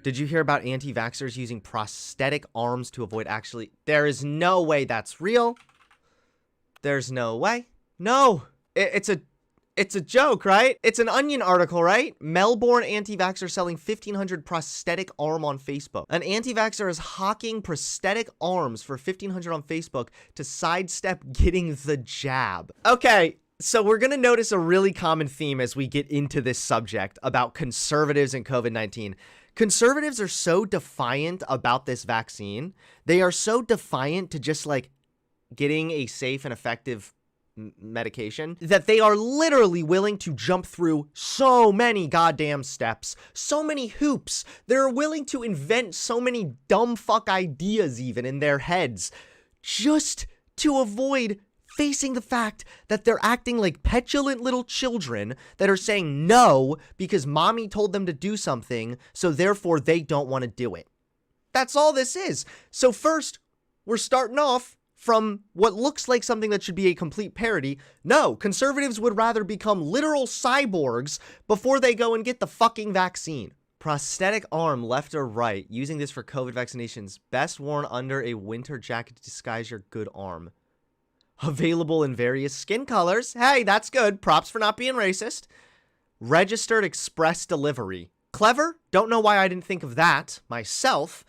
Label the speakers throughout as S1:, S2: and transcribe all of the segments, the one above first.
S1: Did you hear about anti-vaxxers using prosthetic arms to avoid actually... There is no way that's real. There's no way. No. It's a joke, right? It's an Onion article, right? Melbourne anti-vaxxer selling 1,500 prosthetic arm on Facebook. An anti-vaxxer is hawking prosthetic arms for 1,500 on Facebook to sidestep getting the jab. Okay. So we're going to notice a really common theme as we get into this subject about conservatives and COVID-19. Conservatives are so defiant about this vaccine. They are so defiant to just like getting a safe and effective medication that they are literally willing to jump through so many goddamn steps, so many hoops. They're willing to invent so many dumb fuck ideas even in their heads just to avoid facing the fact that they're acting like petulant little children that are saying no because mommy told them to do something, so therefore they don't want to do it. That's all this is. So first, we're starting off from what looks like something that should be a complete parody. No, conservatives would rather become literal cyborgs before they go and get the fucking vaccine. Prosthetic arm, left or right, using this for COVID vaccinations, best worn under a winter jacket to disguise your good arm. Available in various skin colors. Hey, that's good. Props for not being racist. Registered express delivery. Clever. Don't know why I didn't think of that myself.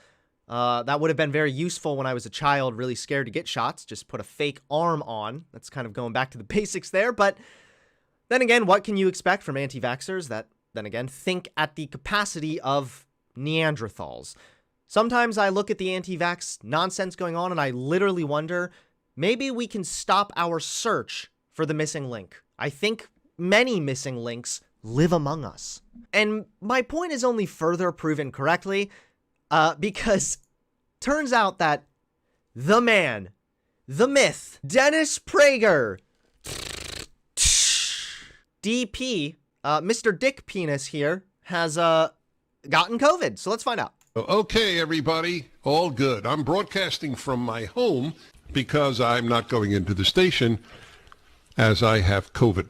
S1: That would have been very useful when I was a child, really scared to get shots. Just put a fake arm on. That's kind of going back to the basics there. But then again, what can you expect from anti-vaxxers that, then again, think at the capacity of Neanderthals? Sometimes I look at the anti-vax nonsense going on and I literally wonder, maybe we can stop our search for the missing link. I think many missing links live among us. And my point is only further proven correctly because turns out that the man, the myth, Dennis Prager, DP, Mr. Dick Penis here, has gotten COVID. So let's find out.
S2: Okay, everybody, all good. I'm broadcasting from my home because I'm not going into the station as I have COVID.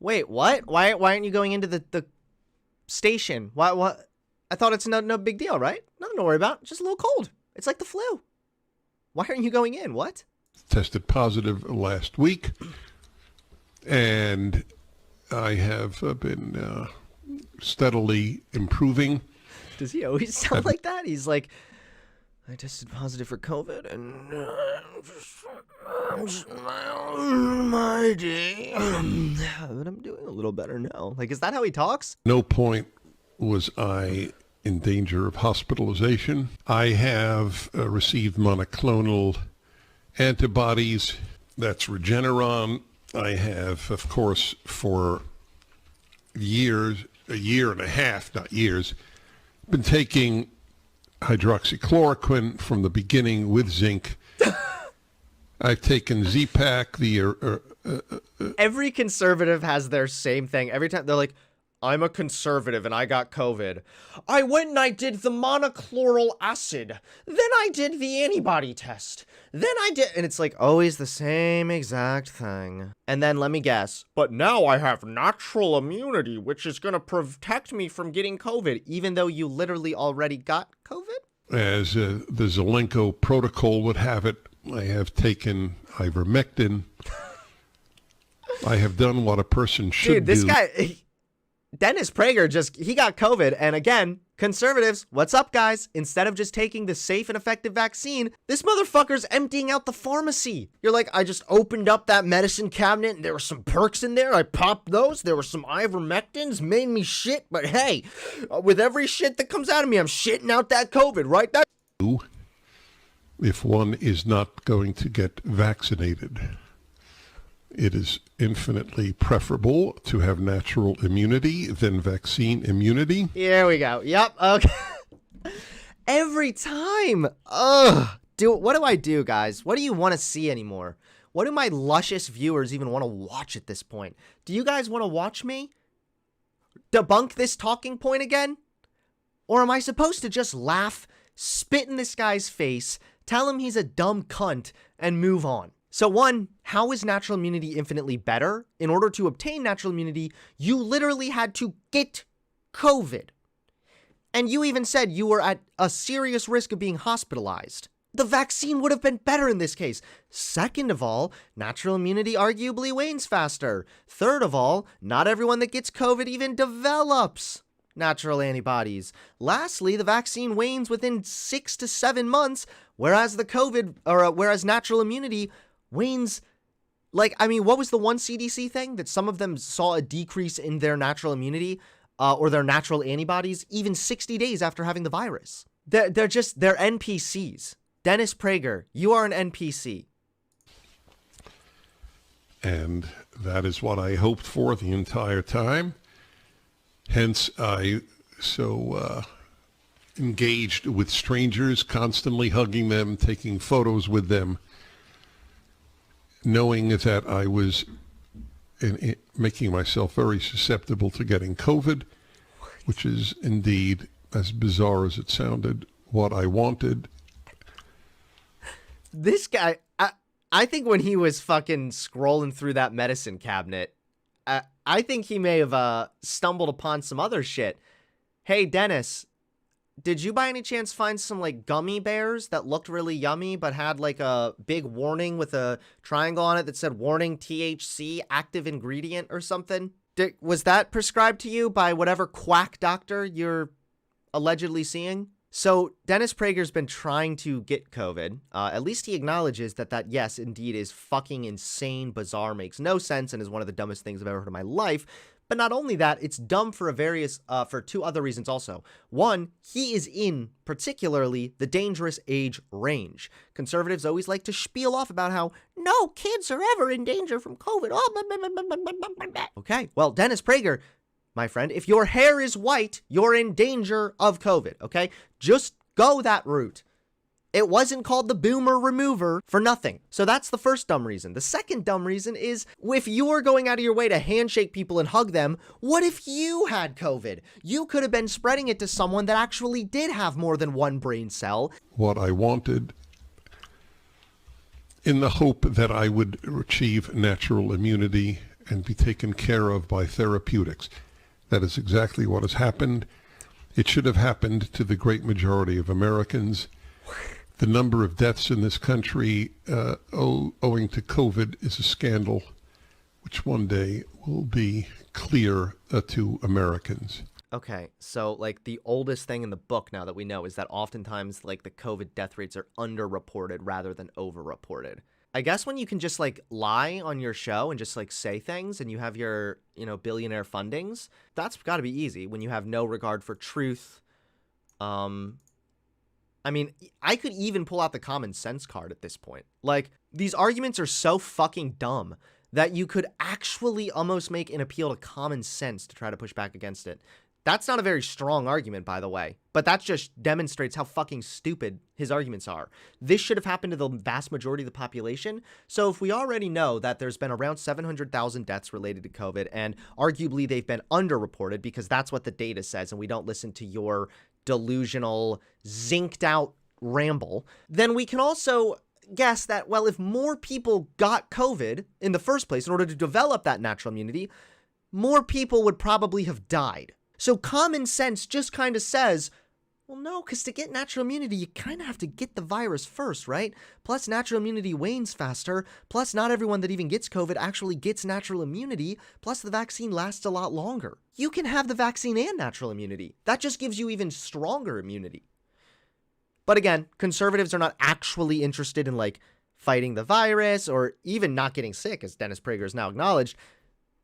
S1: Wait, what? Why aren't you going into the station? Why? I thought it's no big deal, right? Nothing to worry about. Just a little cold. It's like the flu. Why aren't you going in? What?
S2: Tested positive last week, and I have been steadily improving.
S1: Does he always sound like that? He's like, I tested positive for COVID, and my day. But I'm doing a little better now. Like, is that how he talks?
S2: No point was I in danger of hospitalization. I have received monoclonal antibodies. That's Regeneron. I have, of course, for years, a year and a half, not years, been taking hydroxychloroquine from the beginning with zinc. I've taken Z-Pak.
S1: Every conservative has their same thing. Every time they're like, I'm a conservative and I got COVID. I went and I did the monochlorotic acid. Then I did the antibody test. Then I did, and it's like always the same exact thing. And then let me guess, but now I have natural immunity, which is going to protect me from getting COVID, even though you literally already got COVID?
S2: As the Zelenko protocol would have it, I have taken ivermectin. I have done what a person should do.
S1: Dude, this guy, Dennis Prager, he got COVID. And again, conservatives, what's up, guys? Instead of just taking the safe and effective vaccine, this motherfucker's emptying out the pharmacy. You're like, I just opened up that medicine cabinet and there were some perks in there. I popped those. There were some ivermectins, made me shit. But hey, with every shit that comes out of me, I'm shitting out that COVID, right?
S2: If one is not going to get vaccinated, it is infinitely preferable to have natural immunity than vaccine immunity.
S1: Here we go. Yep. Okay. Every time. Ugh. What do I do, guys? What do you want to see anymore? What do my luscious viewers even want to watch at this point? Do you guys want to watch me debunk this talking point again? Or am I supposed to just laugh, spit in this guy's face, tell him he's a dumb cunt, and move on? So one, how is natural immunity infinitely better? In order to obtain natural immunity, you literally had to get COVID. And you even said you were at a serious risk of being hospitalized. The vaccine would have been better in this case. Second of all, natural immunity arguably wanes faster. Third of all, not everyone that gets COVID even develops natural antibodies. Lastly, the vaccine wanes within 6 to 7 months, whereas whereas natural immunity wanes. What was the one CDC thing that some of them saw a decrease in their natural immunity or their natural antibodies even 60 days after having the virus? They're NPCs. Dennis Prager, you are an NPC.
S2: And that is what I hoped for the entire time. Hence, I so engaged with strangers, constantly hugging them, taking photos with them, knowing that I was making myself very susceptible to getting COVID, which is indeed, as bizarre as it sounded, what I wanted.
S1: This guy, I think when he was fucking scrolling through that medicine cabinet, I think he may have stumbled upon some other shit. Hey, Dennis, did you by any chance find some like gummy bears that looked really yummy but had like a big warning with a triangle on it that said warning THC active ingredient or something? Was that prescribed to you by whatever quack doctor you're allegedly seeing? So Dennis Prager's been trying to get COVID. At least he acknowledges that yes, indeed, is fucking insane, bizarre, makes no sense, and is one of the dumbest things I've ever heard in my life. But not only that, it's dumb for for two other reasons also. One, he is in particularly the dangerous age range. Conservatives always like to spiel off about how no kids are ever in danger from COVID. Okay, well, Dennis Prager, my friend, if your hair is white, you're in danger of COVID, okay? Just go that route. It wasn't called the boomer remover for nothing. So that's the first dumb reason. The second dumb reason is if you're going out of your way to handshake people and hug them, what if you had COVID? You could have been spreading it to someone that actually did have more than one brain cell.
S2: What I wanted, in the hope that I would achieve natural immunity and be taken care of by therapeutics. That is exactly what has happened. It should have happened to the great majority of Americans. The number of deaths in this country owing to COVID is a scandal, which one day will be clear to Americans.
S1: Okay, so like the oldest thing in the book now that we know is that oftentimes like the COVID death rates are underreported rather than overreported. I guess when you can just like lie on your show and just like say things and you have your, billionaire fundings, that's got to be easy when you have no regard for truth. I could even pull out the common sense card at this point. Like, these arguments are so fucking dumb that you could actually almost make an appeal to common sense to try to push back against it. That's not a very strong argument, by the way, but that just demonstrates how fucking stupid his arguments are. This should have happened to the vast majority of the population. So if we already know that there's been around 700,000 deaths related to COVID, and arguably they've been underreported because that's what the data says, and we don't listen to your delusional, zinked out ramble, then we can also guess that, well, if more people got COVID in the first place in order to develop that natural immunity, more people would probably have died. So common sense just kind of says, well, no, because to get natural immunity, you kind of have to get the virus first, right? Plus, natural immunity wanes faster. Plus, not everyone that even gets COVID actually gets natural immunity. Plus, the vaccine lasts a lot longer. You can have the vaccine and natural immunity. That just gives you even stronger immunity. But again, conservatives are not actually interested in like fighting the virus or even not getting sick, as Dennis Prager has now acknowledged.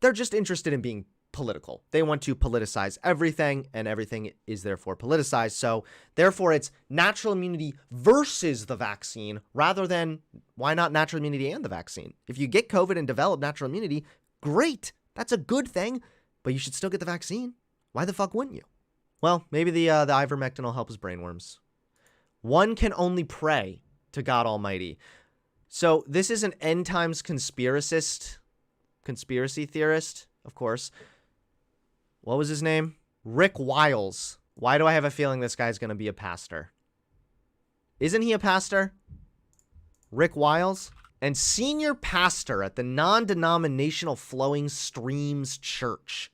S1: They're just interested in being political. They want to politicize everything, and everything is therefore politicized. So therefore it's natural immunity versus the vaccine rather than why not natural immunity and the vaccine? If you get COVID and develop natural immunity, great. That's a good thing, but you should still get the vaccine. Why the fuck wouldn't you? Well, maybe the ivermectin will help his brainworms. One can only pray to God Almighty. So this is an end times conspiracy theorist, of course. What was his name? Rick Wiles. Why do I have a feeling this guy's going to be a pastor? Isn't he a pastor? Rick Wiles? And senior pastor at the non-denominational Flowing Streams Church.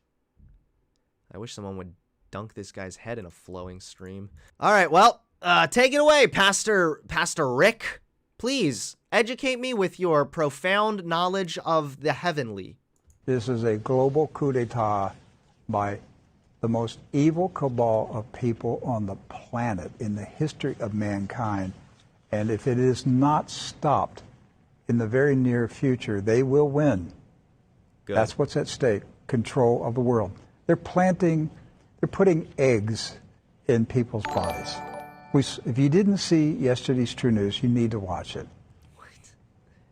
S1: I wish someone would dunk this guy's head in a flowing stream. All right, well, take it away, Pastor Rick. Please educate me with your profound knowledge of the heavenly.
S3: This is a global coup d'etat by the most evil cabal of people on the planet in the history of mankind. And if it is not stopped in the very near future, they will win.
S1: Good.
S3: That's what's at stake, control of the world. They're putting eggs in people's bodies. If you didn't see yesterday's True News, you need to watch it.
S1: What?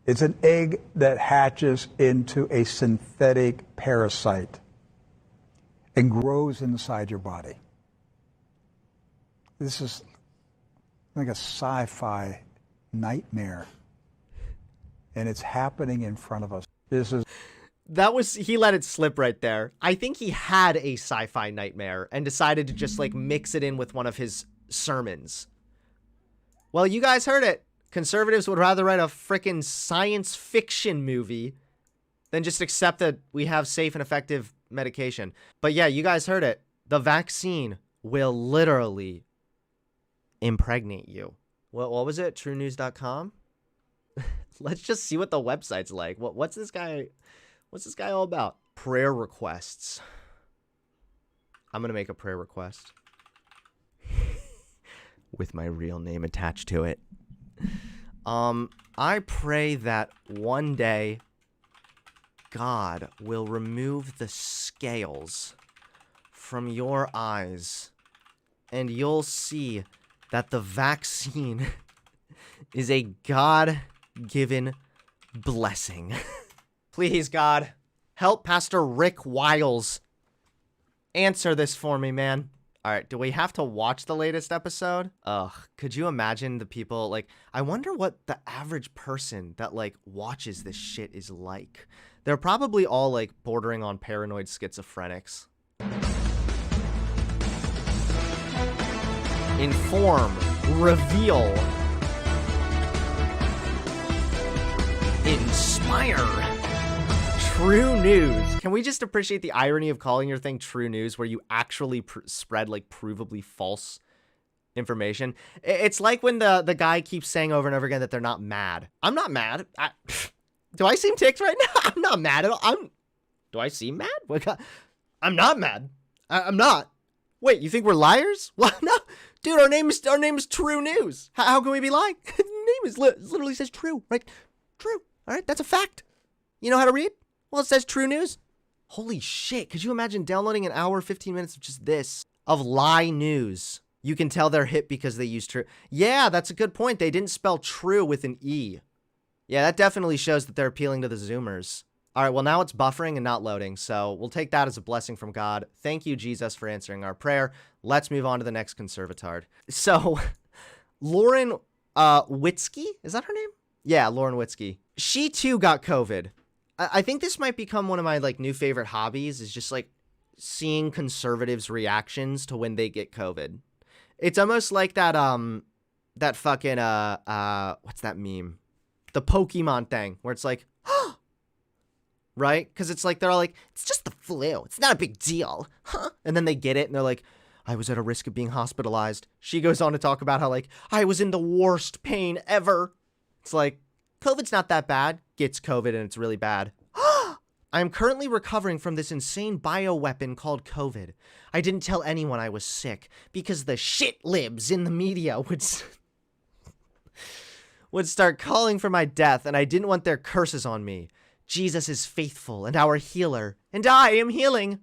S3: It's an egg that hatches into a synthetic parasite and grows inside your body. This is like a sci-fi nightmare, and it's happening in front of us.
S1: He let it slip right there. I think he had a sci-fi nightmare and decided to just like mix it in with one of his sermons. Well, you guys heard it. Conservatives would rather write a frickin' science fiction movie than just accept that we have safe and effective medication. But yeah, you guys heard it. The vaccine will literally impregnate you. What was it? TrueNews.com? Let's just see what the website's like. What's this guy all about? Prayer requests. I'm going to make a prayer request with my real name attached to it. I pray that one day God will remove the scales from your eyes and you'll see that the vaccine is a God-given blessing. Please, God, help Pastor Rick Wiles answer this for me, man. All right, do we have to watch the latest episode? Ugh, could you imagine the people, like, I wonder what the average person that, like, watches this shit is like. They're probably all, like, bordering on paranoid schizophrenics. Inform, reveal, inspire. True news. Can we just appreciate the irony of calling your thing True News where you actually spread like provably false information? It's like when the guy keeps saying over and over again that they're not mad. I'm not mad. Do I seem ticked right now? I'm not mad at all. Do I seem mad? I'm not mad. I'm not. Wait, you think we're liars? What? No. Dude, our name is True News. How can we be lying? The name is literally says true, right? True. All right, that's a fact. You know how to read? Well, it says True News. Holy shit. Could you imagine downloading an hour, 15 minutes of just this? Of lie news. You can tell they're hip because they use true. Yeah, that's a good point. They didn't spell true with an E. Yeah, that definitely shows that they're appealing to the Zoomers. All right, well, now it's buffering and not loading, so we'll take that as a blessing from God. Thank you, Jesus, for answering our prayer. Let's move on to the next conservatard. So, Lauren Witzke, is that her name? Yeah, Lauren Witzke. She, too, got COVID. I think this might become one of my, like, new favorite hobbies, is just, like, seeing conservatives' reactions to when they get COVID. It's almost like that fucking, what's that meme? The Pokemon thing, where it's like, right? Because it's like, they're all like, it's just the flu. It's not a big deal. Huh? And then they get it, and they're like, I was at a risk of being hospitalized. She goes on to talk about how, like, I was in the worst pain ever. It's like, COVID's not that bad. Gets COVID, and it's really bad. I am currently recovering from this insane bioweapon called COVID. I didn't tell anyone I was sick, because the shit libs in the media would start calling for my death, and I didn't want their curses on me. Jesus is faithful and our healer, and I am healing.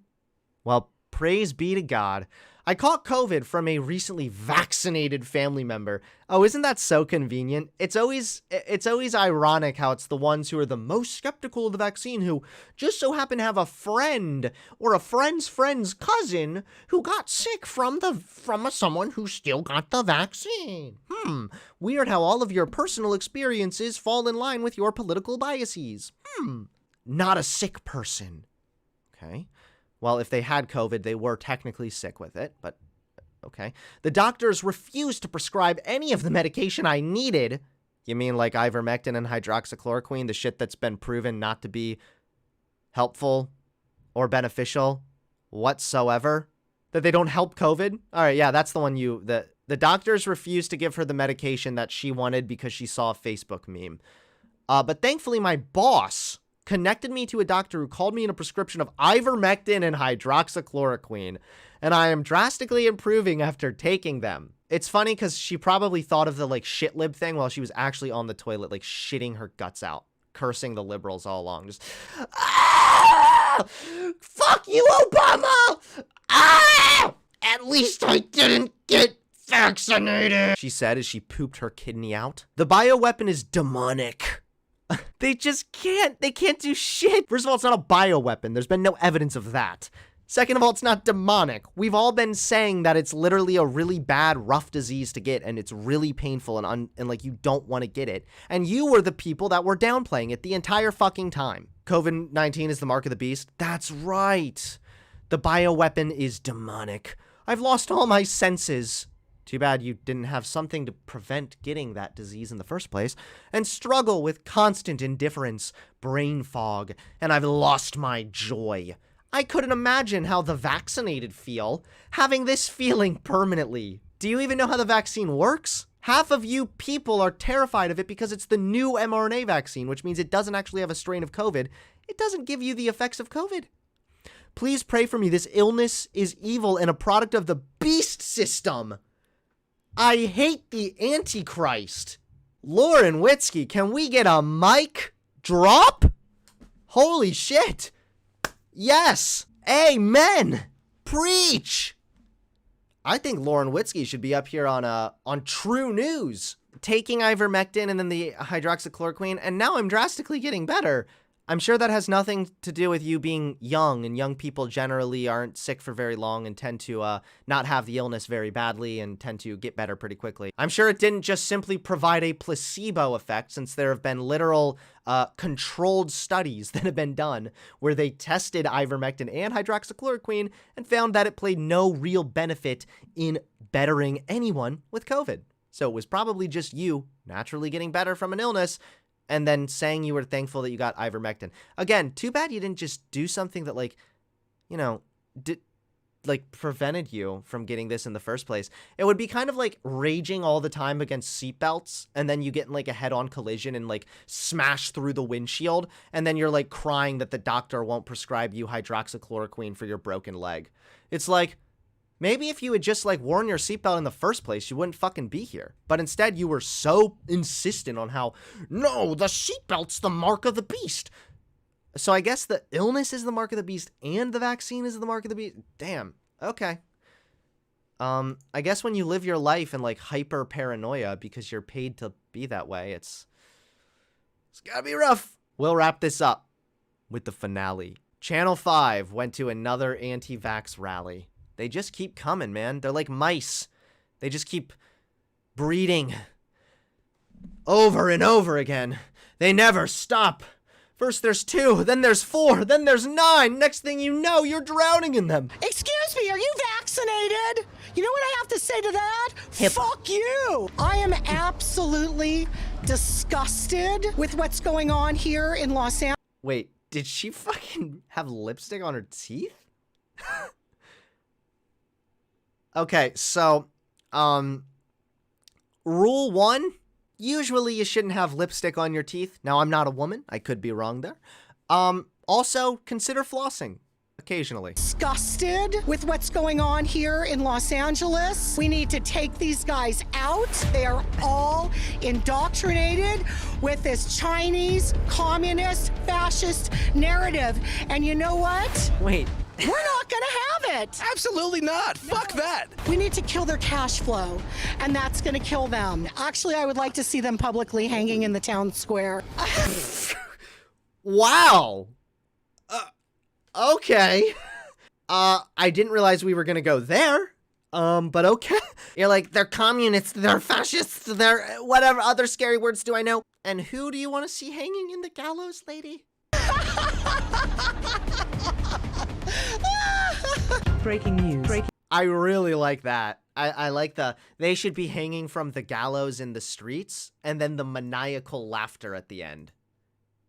S1: Well, praise be to God. I caught COVID from a recently vaccinated family member. Oh, isn't that so convenient? It's always ironic how it's the ones who are the most skeptical of the vaccine who just so happen to have a friend or a friend's friend's cousin who got sick from someone who still got the vaccine. Weird how all of your personal experiences fall in line with your political biases. Not a sick person. Okay. Well, if they had COVID, they were technically sick with it, but okay. The doctors refused to prescribe any of the medication I needed. You mean like ivermectin and hydroxychloroquine, the shit that's been proven not to be helpful or beneficial whatsoever? That they don't help COVID? All right, yeah, that's the one the doctors refused to give her the medication that she wanted because she saw a Facebook meme. But thankfully, my boss connected me to a doctor who called me in a prescription of ivermectin and hydroxychloroquine, and I am drastically improving after taking them. It's funny because she probably thought of the like shit lib thing while she was actually on the toilet, like shitting her guts out, cursing the liberals all along. Just, ah! Fuck you, Obama! Ah! At least I didn't get vaccinated, she said as she pooped her kidney out. The bioweapon is demonic. They can't do shit. First of all, it's not a bioweapon. There's been no evidence of that. Second of all, it's not demonic. We've all been saying that it's literally a really bad, rough disease to get, and it's really painful and like you don't want to get it. And you were the people that were downplaying it the entire fucking time. COVID-19 is the mark of the beast. That's right. The bioweapon is demonic. I've lost all my senses. Too bad you didn't have something to prevent getting that disease in the first place, and struggle with constant indifference, brain fog, and I've lost my joy. I couldn't imagine how the vaccinated feel, having this feeling permanently. Do you even know how the vaccine works? Half of you people are terrified of it because it's the new mRNA vaccine, which means it doesn't actually have a strain of COVID. It doesn't give you the effects of COVID. Please pray for me. This illness is evil and a product of the beast system. I hate the Antichrist. Lauren Witzke, can we get a mic drop? Holy shit. Yes. Amen. Preach. I think Lauren Witzke should be up here on True News, taking ivermectin and then the hydroxychloroquine, and now I'm drastically getting better. I'm sure that has nothing to do with you being young, and young people generally aren't sick for very long and tend to not have the illness very badly and tend to get better pretty quickly. I'm sure it didn't just simply provide a placebo effect, since there have been literal controlled studies that have been done where they tested ivermectin and hydroxychloroquine and found that it played no real benefit in bettering anyone with COVID. So it was probably just you naturally getting better from an illness and then saying you were thankful that you got ivermectin. Again, too bad you didn't just do something that, like, you know, prevented you from getting this in the first place. It would be kind of like raging all the time against seatbelts, and then you get in like a head-on collision and like smash through the windshield, and then you're like crying that the doctor won't prescribe you hydroxychloroquine for your broken leg. It's like, maybe if you had just like worn your seatbelt in the first place, you wouldn't fucking be here. But instead, you were so insistent on how, no, the seatbelt's the mark of the beast. So I guess the illness is the mark of the beast and the vaccine is the mark of the beast. Damn. Okay. I guess when you live your life in like hyper paranoia because you're paid to be that way, it's gotta be rough. We'll wrap this up with the finale. Channel 5 went to another anti-vax rally. They just keep coming, man. They're like mice. They just keep breeding over and over again. They never stop. First there's 2, then there's 4, then there's 9. Next thing you know, you're drowning in them.
S4: Excuse me, are you vaccinated? You know what I have to say to that? Fuck you! I am absolutely disgusted with what's going on here in Los Angeles.
S1: Wait, did she fucking have lipstick on her teeth? Okay, so, rule 1, usually you shouldn't have lipstick on your teeth. Now, I'm not a woman. I could be wrong there. Also, consider flossing occasionally.
S4: Disgusted with what's going on here in Los Angeles. We need to take these guys out. They are all indoctrinated with this Chinese, communist, fascist narrative. And you know what?
S1: Wait.
S4: We're not gonna have it.
S5: Absolutely not. Fuck that.
S4: We need to kill their cash flow, and that's gonna kill them. Actually, I would like to see them publicly hanging in the town square.
S1: Wow. Okay. I didn't realize we were gonna go there. But okay. You're like, they're communists, they're fascists, they're whatever other scary words do I know. And who do you want to see hanging in the gallows, lady?
S6: Breaking news.
S1: I really like that. I like they should be hanging from the gallows in the streets, and then the maniacal laughter at the end.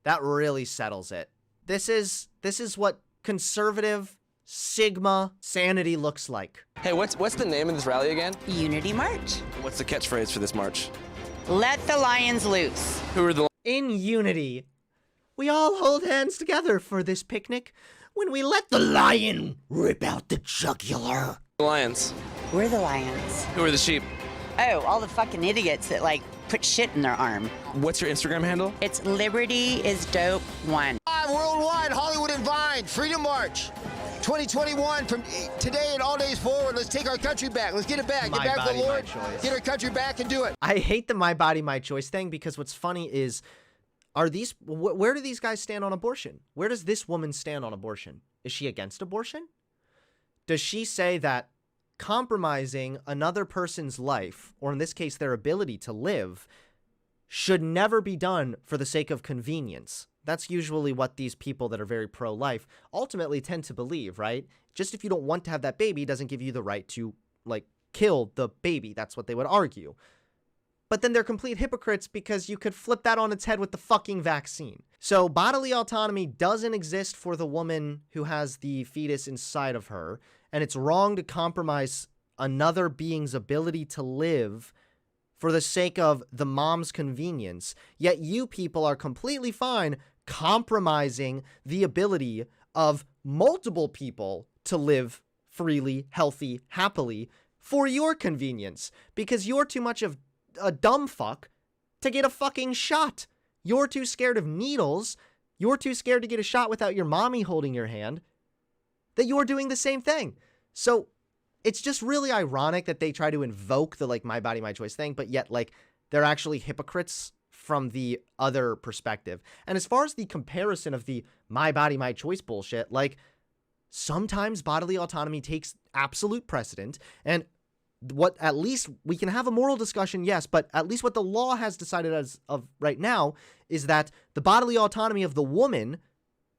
S1: That really settles it. This is what conservative Sigma sanity looks like.
S5: Hey, what's the name of this rally again?
S7: Unity March.
S5: What's the catchphrase for this march?
S7: Let the lions loose.
S5: Who are the
S1: In unity, we all hold hands together for this picnic when we let the lion rip out the jugular.
S5: lions?
S7: We're the lions.
S5: Who are the sheep?
S7: Oh, all the fucking idiots that like put shit in their arm.
S5: What's your Instagram handle?
S7: It's Liberty is Dope 1.
S8: Worldwide, Hollywood and Vine, Freedom March, 2021. From today and all days forward, let's take our country back. Let's get it back.
S1: My
S8: Get back to
S1: body,
S8: the
S1: my
S8: Lord.
S1: choice.
S8: Get our country back and do it.
S1: I hate the my body, my choice thing because what's funny is, are these, where do these guys stand on abortion? Where does this woman stand on abortion? Is she against abortion? Does she say that compromising another person's life, or in this case, their ability to live, should never be done for the sake of convenience? That's usually what these people that are very pro-life ultimately tend to believe, right? Just if you don't want to have that baby doesn't give you the right to, like, kill the baby. That's what they would argue. But then they're complete hypocrites because you could flip that on its head with the fucking vaccine. So bodily autonomy doesn't exist for the woman who has the fetus inside of her, and it's wrong to compromise another being's ability to live for the sake of the mom's convenience. Yet you people are completely fine compromising the ability of multiple people to live freely, healthy, happily for your convenience because you're too much of a dumb fuck to get a fucking shot. You're too scared of needles. You're too scared to get a shot without your mommy holding your hand that you're doing the same thing. So it's just really ironic that they try to invoke the like my body, my choice thing, but yet like they're actually hypocrites from the other perspective. And as far as the comparison of the my body, my choice bullshit, like sometimes bodily autonomy takes absolute precedent, and what at least we can have a moral discussion, yes, but at least what the law has decided as of right now is that the bodily autonomy of the woman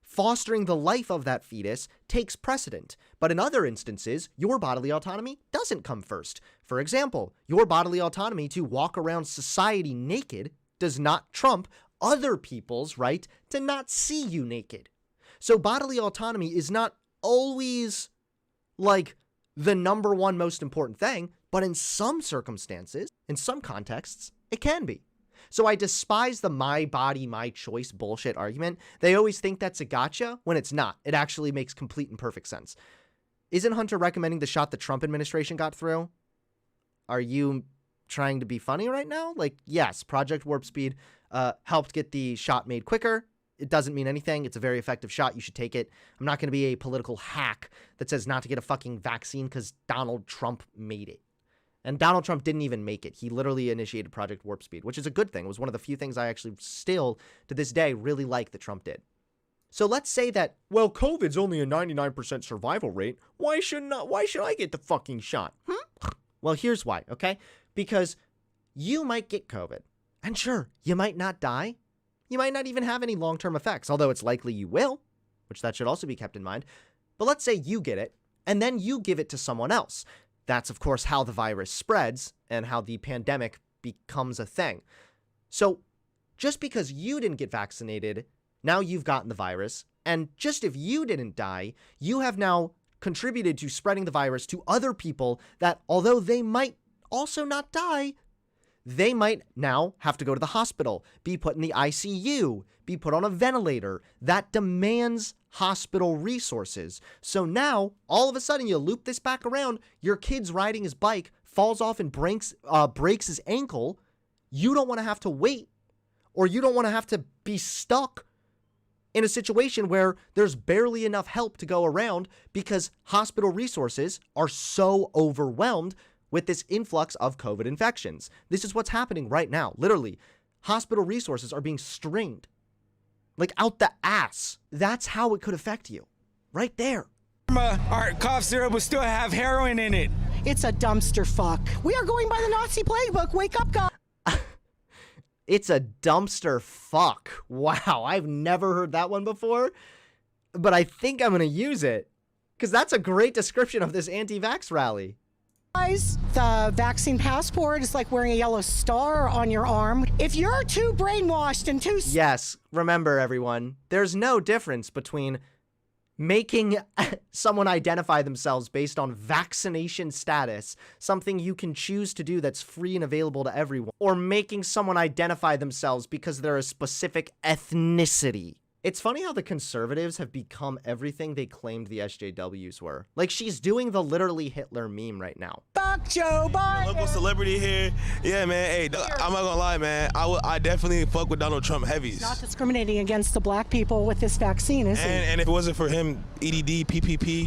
S1: fostering the life of that fetus takes precedent. But in other instances, your bodily autonomy doesn't come first. For example, your bodily autonomy to walk around society naked does not trump other people's right to not see you naked. So bodily autonomy is not always like the number one most important thing, but in some circumstances, in some contexts, it can be. So I despise the my body, my choice bullshit argument. They always think that's a gotcha when it's not. It actually makes complete and perfect sense. Isn't Hunter recommending the shot the Trump administration got through? Are you trying to be funny right now? Like, yes, Project Warp Speed helped get the shot made quicker. It doesn't mean anything. It's a very effective shot. You should take it. I'm not going to be a political hack that says not to get a fucking vaccine because Donald Trump made it. And Donald Trump didn't even make it. He literally initiated Project Warp Speed, which is a good thing. It was one of the few things I actually still, to this day, really like that Trump did. So let's say that, well, COVID's only a 99% survival rate. Why should I get the fucking shot? Well, here's why, okay? Because you might get COVID. And sure, you might not die. You might not even have any long-term effects, although it's likely you will, which that should also be kept in mind. But let's say you get it, and then you give it to someone else. That's, of course, how the virus spreads and how the pandemic becomes a thing. So just because you didn't get vaccinated, now you've gotten the virus. And just if you didn't die, you have now contributed to spreading the virus to other people that, although they might also not die, they might now have to go to the hospital, be put in the ICU, be put on a ventilator. That demands hospital resources. So now, all of a sudden, you loop this back around, your kid's riding his bike, falls off and breaks his ankle. You don't want to have to wait, or you don't want to have to be stuck in a situation where there's barely enough help to go around because hospital resources are so overwhelmed with this influx of COVID infections. This is what's happening right now. Literally, hospital resources are being strained, like out the ass. That's how it could affect you, right there.
S9: Our cough syrup will still have heroin in it.
S4: It's a dumpster fuck. We are going by the Nazi playbook. Wake up, guys.
S1: It's a dumpster fuck. Wow, I've never heard that one before, but I think I'm going to use it because that's a great description of this anti-vax rally.
S4: Guys, the vaccine passport is like wearing a yellow star on your arm. If you're too brainwashed and too...
S1: Yes, remember everyone, there's no difference between Making someone identify themselves based on vaccination status, something you can choose to do that's free and available to everyone, or making someone identify themselves because they're a specific ethnicity. It's funny how the conservatives have become everything they claimed the SJWs were. Like, she's doing the literally Hitler meme right now.
S4: Fuck Joe Biden.
S10: Local celebrity here. Yeah, man. Hey, I'm not gonna lie, man. I definitely fuck with Donald Trump heavies.
S4: Not discriminating against the black people with this vaccine, is he?
S10: And if it wasn't for him, EDD, PPP.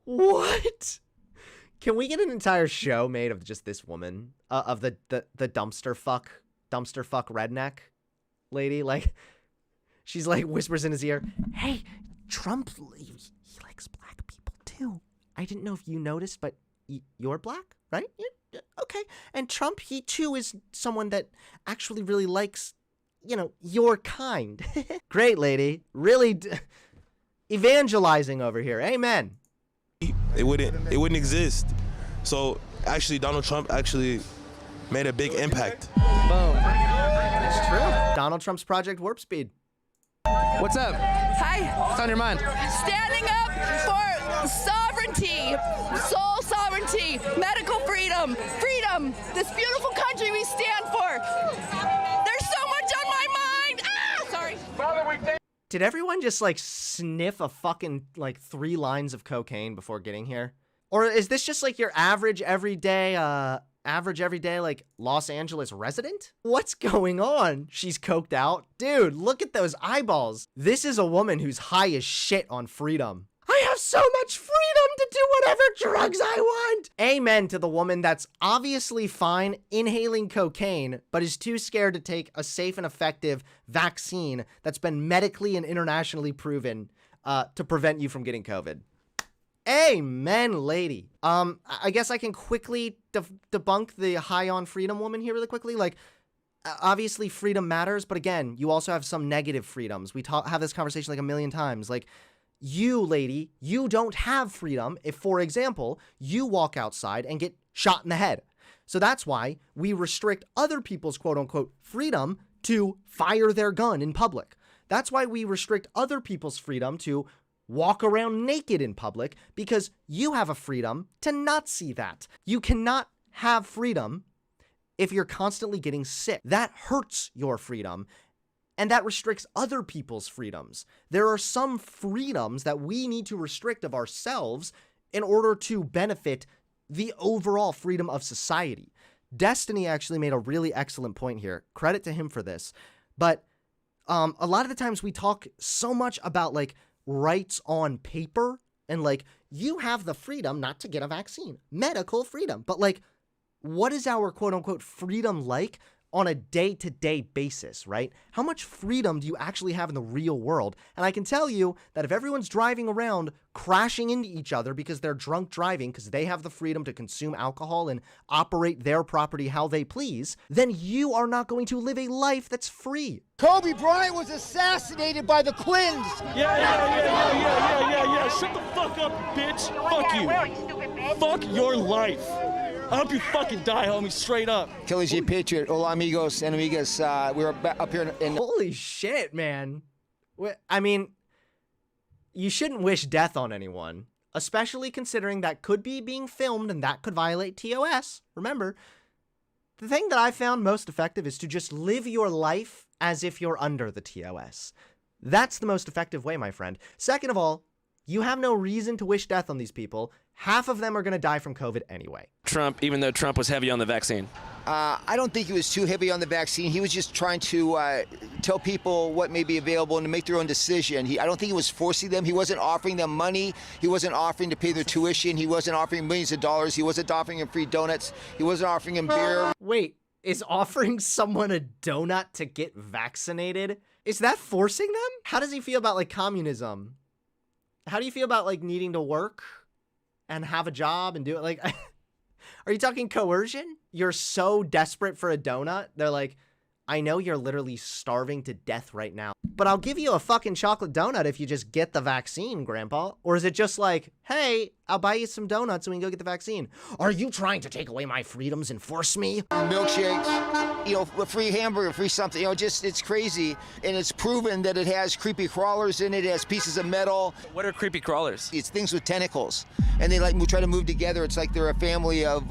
S1: What? Can we get an entire show made of just this woman? Of the dumpster fuck redneck lady? Like, she's like whispers in his ear, hey, Trump, he likes black people too. I didn't know if you noticed, but you're black, right? Okay. And Trump, he too is someone that actually really likes, your kind. Great, lady. Really evangelizing over here. Amen.
S10: It wouldn't exist. So actually, Donald Trump actually made a big impact.
S5: Boom.
S1: It's true. Donald Trump's Project Warp Speed.
S5: What's up?
S11: Hi.
S5: What's on your mind?
S11: Standing up for sovereignty, soul sovereignty, medical freedom, freedom, this beautiful country we stand for. There's so much on my mind. Sorry.
S1: Did everyone just like sniff a fucking like 3 lines of cocaine before getting here? Or is this just like your average everyday like Los Angeles resident? What's going on? She's coked out. Dude, look at those eyeballs. This is a woman who's high as shit on freedom. I have so much freedom to do whatever drugs I want. Amen to the woman that's obviously fine inhaling cocaine, but is too scared to take a safe and effective vaccine that's been medically and internationally proven to prevent you from getting COVID. Amen, lady. I guess I can quickly debunk the high on freedom woman here really quickly. Like, obviously freedom matters, but again, you also have some negative freedoms. We have this conversation like a million times. Like, you, lady, you don't have freedom if, for example, you walk outside and get shot in the head. So that's why we restrict other people's quote-unquote freedom to fire their gun in public. That's why we restrict other people's freedom to walk around naked in public, because you have a freedom to not see that. You cannot have freedom if you're constantly getting sick. That hurts your freedom. And that restricts other people's freedoms. There are some freedoms that we need to restrict of ourselves in order to benefit the overall freedom of society. Destiny actually made a really excellent point here. Credit to him for this. But a lot of the times we talk so much about like rights on paper and like you have the freedom not to get a vaccine, medical freedom. But like, what is our quote unquote freedom like on a day-to-day basis, right? How much freedom do you actually have in the real world? And I can tell you that if everyone's driving around crashing into each other because they're drunk driving because they have the freedom to consume alcohol and operate their property how they please, then you are not going to live a life that's free.
S8: Kobe Bryant was assassinated by the Quins.
S9: Yeah. Shut the fuck up, bitch. Fuck you. Fuck your life. I hope you fucking die, homie, straight up.
S8: Kelly J. Patriot, hola amigos and amigas. We're up here in...
S1: Holy shit, man. I mean, you shouldn't wish death on anyone, especially considering that could be being filmed and that could violate TOS. Remember, the thing that I found most effective is to just live your life as if you're under the TOS. That's the most effective way, my friend. Second of all, you have no reason to wish death on these people. Half of them are going to die from COVID anyway.
S5: Trump, even though Trump was heavy on the vaccine.
S8: I don't think he was too heavy on the vaccine. He was just trying to tell people what may be available and to make their own decision. I don't think he was forcing them. He wasn't offering them money. He wasn't offering to pay their tuition. He wasn't offering millions of dollars. He wasn't offering them free donuts. He wasn't offering them beer.
S1: Wait, is offering someone a donut to get vaccinated? Is that forcing them? How does he feel about like communism? How do you feel about like needing to work and have a job and do it? Like, are you talking coercion? You're so desperate for a donut. They're like, I know you're literally starving to death right now, but I'll give you a fucking chocolate donut if you just get the vaccine, Grandpa. Or is it just like, hey, I'll buy you some donuts and we can go get the vaccine? Are you trying to take away my freedoms and force me?
S8: Milkshakes, you know, a free hamburger, free something, you know, just, it's crazy. And it's proven that it has creepy crawlers in it, it has pieces of metal.
S5: What are creepy crawlers?
S8: It's things with tentacles. And they like try to move together. It's like they're a family of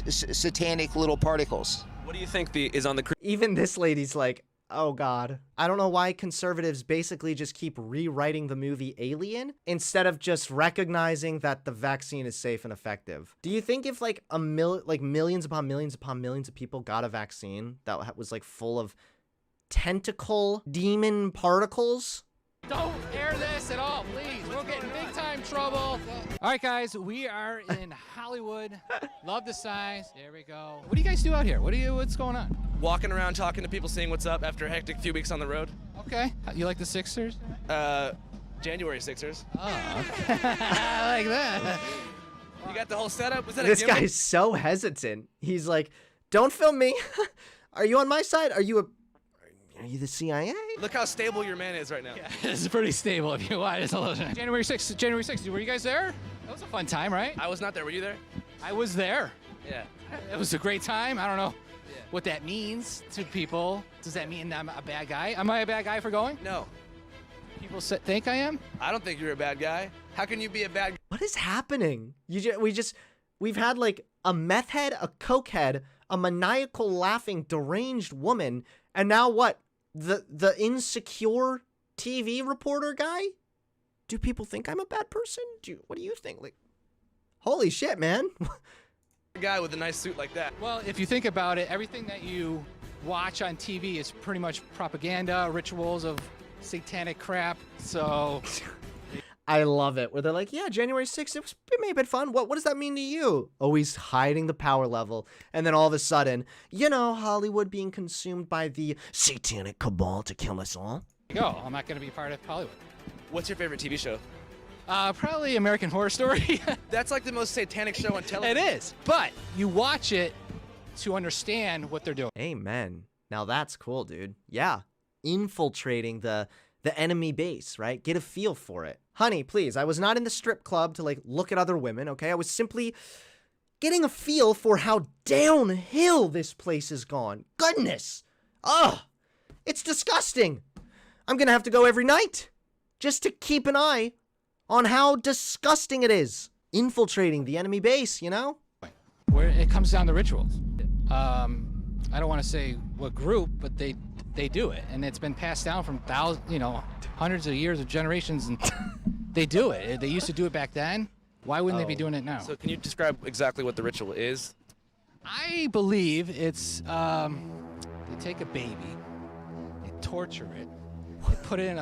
S8: satanic little particles.
S5: What do you think is on the
S1: Even this lady's like, oh God. I don't know why conservatives basically just keep rewriting the movie Alien instead of just recognizing that the vaccine is safe and effective. Do you think if like millions upon millions upon millions of people got a vaccine that was like full of tentacle demon particles?
S12: Don't air this at all, please. We'll get in big time trouble. All right, guys, we are in Hollywood. Love the signs. There we go. What do you guys do out here? What's going on?
S5: Walking around, talking to people, seeing what's up after a hectic few weeks on the road.
S12: Okay. You like the Sixers?
S5: January Sixers.
S12: Oh, okay. I like that.
S5: You got the whole setup? Was that
S1: This
S5: a gimmick?
S1: guy's so hesitant. He's like, don't film me. Are you on my side? Are you the CIA?
S5: Look how stable your man is right now.
S12: Yeah, it's pretty stable if you watch it. January 6th. Were you guys there? That was a fun time, right?
S5: I was not there. Were you there?
S12: I was there.
S5: Yeah.
S12: It was a great time. I don't know what that means to people. Does that mean I'm a bad guy? Am I a bad guy for going?
S5: No.
S12: People think I am?
S5: I don't think you're a bad guy. How can you be a bad guy?
S1: What is happening? We've had like a meth head, a coke head, a maniacal laughing deranged woman, and now what? The insecure TV reporter guy? Do people think I'm a bad person? What do you think? Like, holy shit, man.
S5: A guy with a nice suit like that.
S12: Well, if you think about it, everything that you watch on TV is pretty much propaganda, rituals of satanic crap. So
S1: I love it. Where they're like, yeah, January 6th, it may have been fun. What does that mean to you? Always hiding the power level. And then all of a sudden, Hollywood being consumed by the satanic cabal to kill us all.
S12: There you go. I'm not going to be part of Hollywood.
S5: What's your favorite TV show?
S12: Probably American Horror Story.
S5: That's like the most satanic show on television.
S12: It is. But you watch it to understand what they're doing.
S1: Amen. Now that's cool, dude. Yeah. Infiltrating the enemy base, right? Get a feel for it. Honey, please, I was not in the strip club to look at other women, okay? I was simply getting a feel for how downhill this place has gone. Goodness. Ugh. It's disgusting. I'm gonna have to go every night just to keep an eye on how disgusting it is. Infiltrating the enemy base,
S12: Where it comes down to rituals. I don't want to say what group, but they do it, and it's been passed down from hundreds of years of generations, and they do it. They used to do it back then. Why wouldn't they be doing it now?
S5: So can you describe exactly what the ritual is?
S12: I believe it's they take a baby, they torture it, they put it in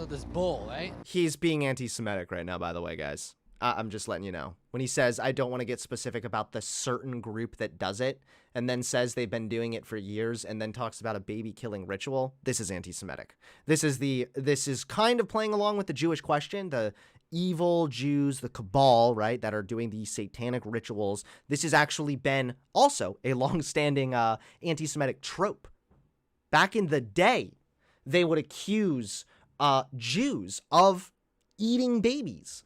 S12: this bowl, right?
S1: He's being anti-Semitic right now, by the way, guys. I'm just letting you know. When he says, I don't want to get specific about the certain group that does it, and then says they've been doing it for years, and then talks about a baby killing ritual, this is anti-Semitic. This is kind of playing along with the Jewish question, the evil Jews, the cabal, right, that are doing these satanic rituals. This has actually been also a long-standing anti-Semitic trope. Back in the day, they would accuse Jews of eating babies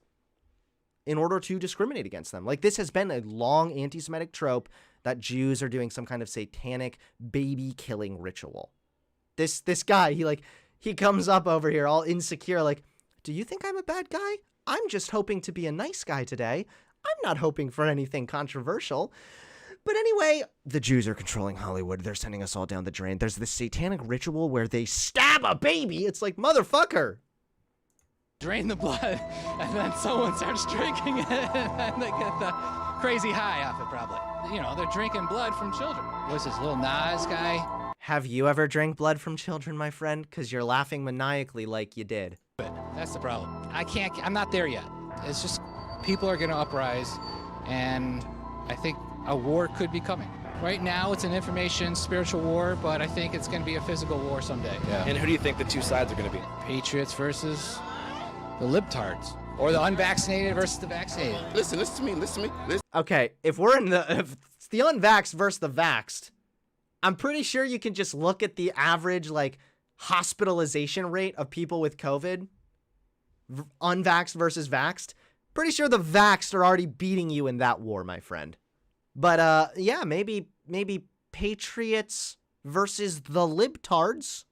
S1: in order to discriminate against them. Like, this has been a long anti-Semitic trope that Jews are doing some kind of satanic baby killing ritual. This guy, he comes up over here all insecure, like, do you think I'm a bad guy? I'm just hoping to be a nice guy today. I'm not hoping for anything controversial. But anyway, the Jews are controlling Hollywood. They're sending us all down the drain. There's this satanic ritual where they stab a baby. It's like, motherfucker.
S12: Drain the blood, and then someone starts drinking it, and they get the crazy high off it, probably. They're drinking blood from children. What's this little Nas guy?
S1: Have you ever drank blood from children, my friend? Because you're laughing maniacally like you did.
S12: That's the problem. I'm not there yet. It's just people are going to uprise, and I think a war could be coming. Right now, it's an information, spiritual war, but I think it's going to be a physical war someday. Yeah.
S5: And who do you think the two sides are going to be?
S12: Patriots versus the libtards, or the unvaccinated versus the vaccinated.
S10: Listen to me.
S1: Okay, if it's the unvaxxed versus the vaxxed, I'm pretty sure you can just look at the average, like, hospitalization rate of people with COVID, unvaxxed versus vaxxed. Pretty sure the vaxxed are already beating you in that war, my friend. But, yeah, maybe Patriots versus the libtards.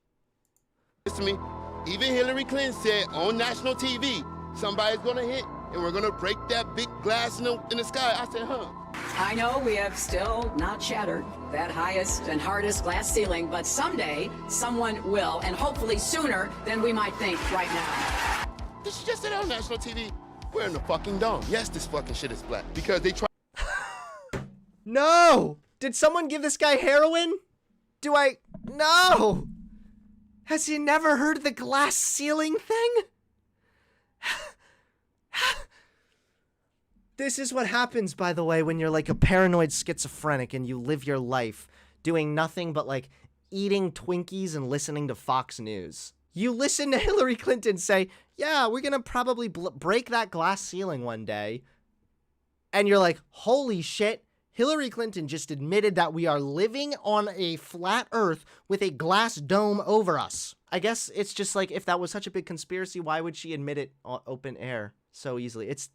S13: Listen to me. Even Hillary Clinton said on national TV, somebody's gonna hit and we're gonna break that big glass in the sky. I said, huh?
S14: I know we have still not shattered that highest and hardest glass ceiling, but someday someone will, and hopefully sooner than we might think right now.
S13: This is just said on national TV. We're in the fucking dome. Yes, this fucking shit is black because they try.
S1: No! Did someone give this guy heroin? No! Has he never heard of the glass ceiling thing? This is what happens, by the way, when you're like a paranoid schizophrenic and you live your life doing nothing but like eating Twinkies and listening to Fox News. You listen to Hillary Clinton say, yeah, we're gonna probably break that glass ceiling one day. And you're like, holy shit, Hillary Clinton just admitted that we are living on a flat earth with a glass dome over us. I guess it's just like, if that was such a big conspiracy, why would she admit it on open air so easily? It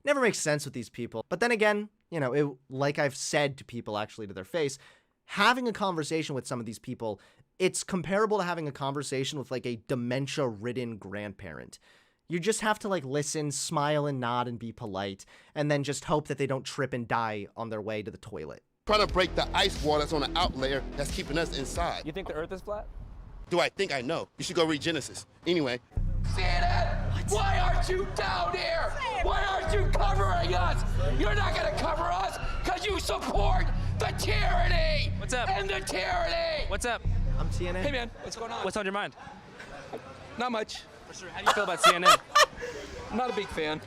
S1: never makes sense with these people. But then again, you know, like I've said to people actually to their face, having a conversation with some of these people, it's comparable to having a conversation with like a dementia-ridden grandparent. You just have to like listen, smile and nod and be polite, and then just hope that they don't trip and die on their way to the toilet.
S13: Trying to break the ice wall that's on the out layer that's keeping us inside.
S5: You think the Earth is flat?
S13: Do I think I know? You should go read Genesis. Anyway.
S15: CNN, why aren't you down here? Why aren't you covering us? You're not gonna cover us because you support the tyranny.
S5: What's up?
S15: And the tyranny.
S5: What's up?
S1: I'm CNN.
S5: Hey man, what's going on? What's on your mind? Not much. How do you feel about CNN?
S15: I'm not a big fan.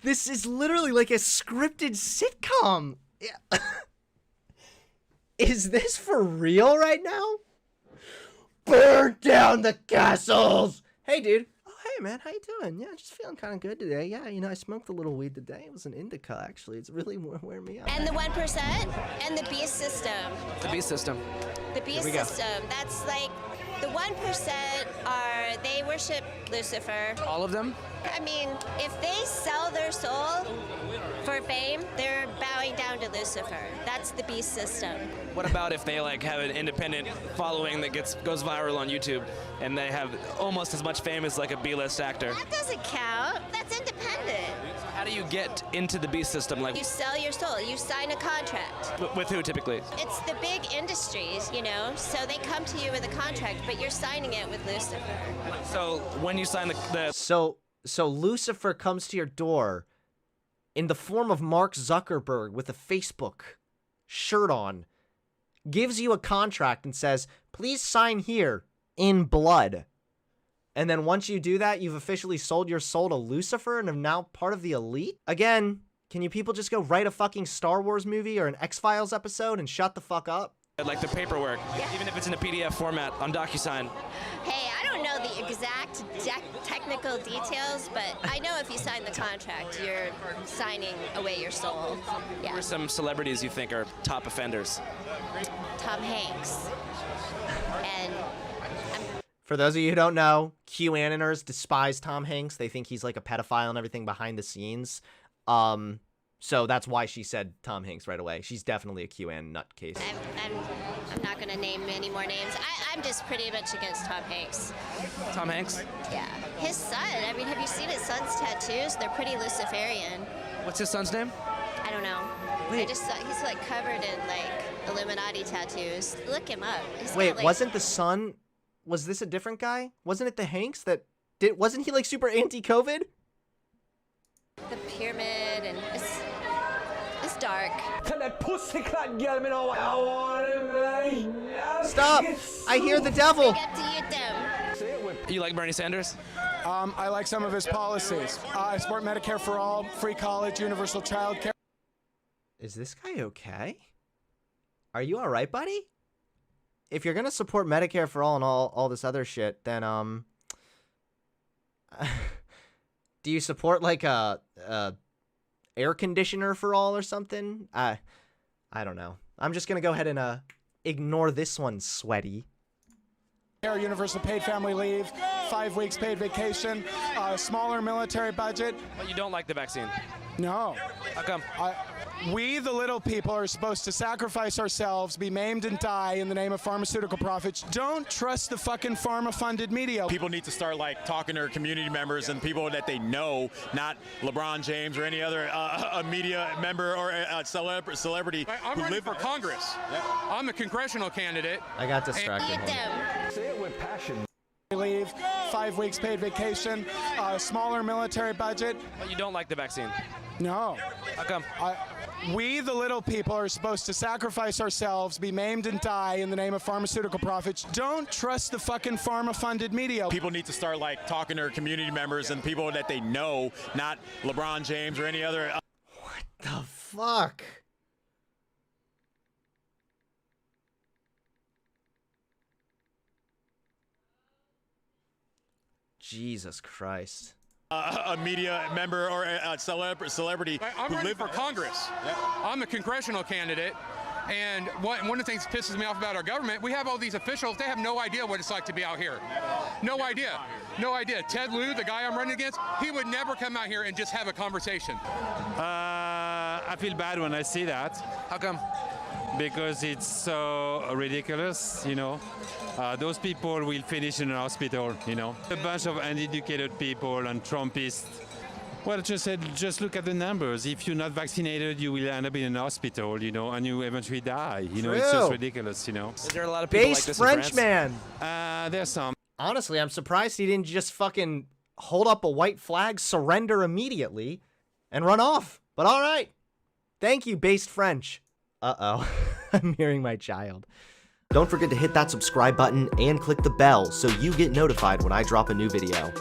S1: This is literally like a scripted sitcom. Yeah. Is this for real right now? Burn down the castles! Hey, dude. Oh, hey, man. How you doing? Yeah, just feeling kind of good today. Yeah, you know, I smoked a little weed today. It was an indica, actually. It's really wearing me out.
S16: And the 1% and the beast system.
S5: The beast system.
S16: The beast system. That's like the 1% they worship Lucifer.
S5: All of them?
S16: I mean, if they sell their soul for fame, they're bowing down to Lucifer. That's the beast system.
S5: What about if they like have an independent following that goes viral on YouTube and they have almost as much fame as like a B-list actor?
S16: That doesn't count. That's independent.
S5: How do you get into the beast system? Like,
S16: you sell your soul. You sign a contract.
S5: With who typically?
S16: It's the big industries, you know. So they come to you with a contract, but you're signing it with Lucifer.
S5: So when you sign the
S1: So Lucifer comes to your door in the form of Mark Zuckerberg with a Facebook shirt on, gives you a contract and says, please sign here in blood. And then once you do that, you've officially sold your soul to Lucifer and are now part of the elite? Again, can you people just go write a fucking Star Wars movie or an X-Files episode and shut the fuck up?
S5: like the paperwork, even if it's in a PDF format on DocuSign.
S16: Hey, I don't know the exact technical details, but I know if you sign the contract, you're signing away your soul. Yeah.
S5: Who are some celebrities you think are top offenders?
S16: Tom Hanks. And
S1: for those of you who don't know, QAnoners despise Tom Hanks. They think he's like a pedophile and everything behind the scenes. So that's why she said Tom Hanks right away. She's definitely a QAnon nutcase.
S16: I'm not going to name any more names. I'm just pretty much against Tom Hanks.
S5: Tom Hanks?
S16: Yeah. His son, I mean, have you seen his son's tattoos? They're pretty Luciferian.
S5: What's his son's name?
S16: I don't know.
S1: Wait.
S16: He's like covered in like Illuminati tattoos. Look him up.
S1: Wait, wasn't the son, was this a different guy? Wasn't it the Hanks that wasn't he like super anti-COVID?
S16: The pyramid and it's dark.
S1: Stop! I hear the devil.
S5: You like Bernie Sanders?
S17: I like some of his policies. I support Medicare for all, free college, universal child care.
S1: Is this guy okay? Are you all right, buddy? If you're gonna support Medicare for all and all this other shit, then do you support like a air conditioner for all or something? I don't know. I'm just gonna go ahead and ignore this one, sweaty.
S17: Universal paid family leave, 5 weeks paid vacation, smaller military budget.
S5: But you don't like the vaccine?
S17: No.
S5: How come?
S17: We, the little people, are supposed to sacrifice ourselves, be maimed and die in the name of pharmaceutical profits. Don't trust the fucking pharma-funded media.
S18: People need to start like talking to their community members and people that they know, not LeBron James or any other a media member or a celebrity.
S19: I'm running for Congress.
S18: Yeah.
S19: I'm a congressional candidate.
S1: I got distracted.
S17: Say it with passion. Leave, 5 weeks paid vacation, smaller military budget.
S5: But you don't like the vaccine?
S17: No.
S5: How come?
S17: We, the little people, are supposed to sacrifice ourselves, be maimed and die in the name of pharmaceutical profits. Don't trust the fucking pharma-funded media.
S18: People need to start like talking to their community members and people that they know, not LeBron James or any other.
S1: What the fuck? Jesus Christ.
S18: A media member or a celebrity.
S19: I'm running for Congress.
S18: Yeah.
S19: I'm a congressional candidate. And one of the things that pisses me off about our government, we have all these officials, they have no idea what it's like to be out here. No idea. No idea. Ted Lieu, the guy I'm running against, he would never come out here and just have a conversation.
S20: I feel bad when I see that.
S5: How come?
S20: Because it's so ridiculous, you know. Those people will finish in an hospital, you know. A bunch of uneducated people and Trumpists. Well, just look at the numbers. If you're not vaccinated, you will end up in an hospital, you know, and you eventually die. You know, it's just ridiculous, you know.
S5: Is there a lot of people like this in France?
S1: man.
S20: There's some.
S1: Honestly, I'm surprised he didn't just fucking hold up a white flag, surrender immediately, and run off. But all right. Thank you, based French. Uh-oh. I'm hearing my child. Don't forget to hit that subscribe button and click the bell so you get notified when I drop a new video.